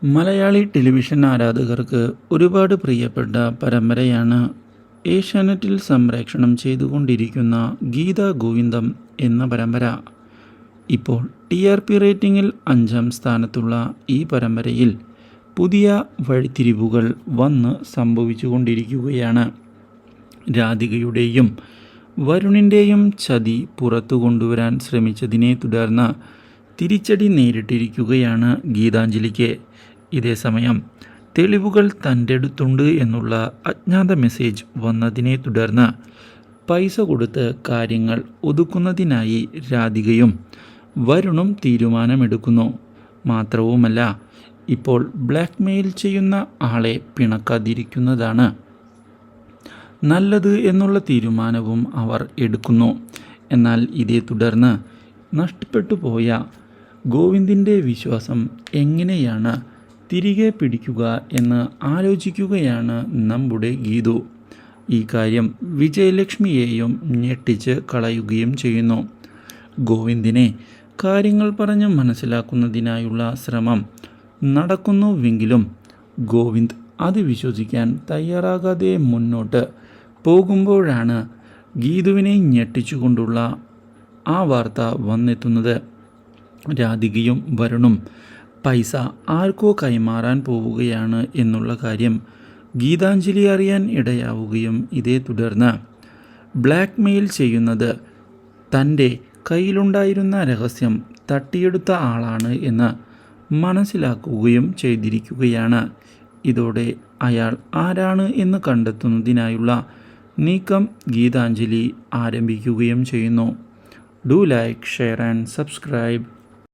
Malayali television ആരാധകർക്ക് ഒരുപാട് പ്രിയപ്പെട്ട പരമ്പരയാണ് ഏഷ്യാനെറ്റിൽ സംപ്രേഷണം ചെയ്തുകൊണ്ടിരിക്കുന്ന ഗീതാ ഗോവിന്ദം എന്ന പരമ്പര. ഇപ്പോൾ TRP റേറ്റിംഗിൽ 5-ാം സ്ഥാനത്തുള്ള ഈ പരമ്പരയിൽ പുതിയ വഴിത്തിരിവുകൾ വന്ന് സംഭവിച്ചുകൊണ്ടിരിക്കുകയാണ്. രാധികയുടെയും വരുണിൻ്റെയും ചതി പുറത്തു കൊണ്ടുവരാൻ ശ്രമിച്ചതിനെ തുടർന്ന് തിരിച്ചടി നേരിട്ടിരിക്കുകയാണ് ഗീതാഞ്ജലിക്ക്. ഇതേസമയം തെളിവുകൾ തൻ്റെ അടുത്തുണ്ട് എന്നുള്ള അജ്ഞാത മെസ്സേജ് വന്നതിനെ തുടർന്ന് പൈസ കൊടുത്ത് കാര്യങ്ങൾ ഒതുക്കുന്നതിനായി രാധികയും വരുണും തീരുമാനമെടുക്കുന്നു. മാത്രവുമല്ല, ഇപ്പോൾ ബ്ലാക്ക് മെയിൽ ചെയ്യുന്ന ആളെ പിണക്കാതിരിക്കുന്നതാണ് നല്ലത് എന്നുള്ള തീരുമാനവും അവർ എടുക്കുന്നു. എന്നാൽ ഇതേ തുടർന്ന് നഷ്ടപ്പെട്ടു പോയ ഗോവിന്ദിൻ്റെ വിശ്വാസം എങ്ങനെയാണ് തിരികെ പിടിക്കുക എന്ന് ആലോചിക്കുകയാണ് നമ്മുടെ ഗീതു. ഈ കാര്യം വിജയലക്ഷ്മിയെയും ഞെട്ടിച്ച് കളയുകയും ചെയ്യുന്നു. ഗോവിന്ദിനെ കാര്യങ്ങൾ പറഞ്ഞ് മനസ്സിലാക്കുന്നതിനായുള്ള ശ്രമം നടക്കുന്നുവെങ്കിലും ഗോവിന്ദ് അത് വിശ്വസിക്കാൻ തയ്യാറാകാതെ മുന്നോട്ട് പോകുമ്പോഴാണ് ഗീതുവിനെ ഞെട്ടിച്ചുകൊണ്ടുള്ള ആ വാർത്ത വന്നെത്തുന്നത്. രാധികയും വരുണും പൈസ ആർക്കോ കൈമാറാൻ പോവുകയാണ് എന്നുള്ള കാര്യം ഗീതാഞ്ജലി അറിയാൻ ഇടയാവുകയും ഇതേ തുടർന്ന് ബ്ലാക്ക് മെയിൽ ചെയ്യുന്നത് തൻ്റെ കയ്യിലുണ്ടായിരുന്ന രഹസ്യം തട്ടിയെടുത്ത ആളാണ് എന്ന് മനസ്സിലാക്കുകയും ചെയ്തിരിക്കുകയാണ്. ഇതോടെ അയാൾ ആരാണ് എന്ന് കണ്ടെത്തുന്നതിനായുള്ള നീക്കം ഗീതാഞ്ജലി ആരംഭിക്കുകയും ചെയ്യുന്നു. Do like, share and subscribe.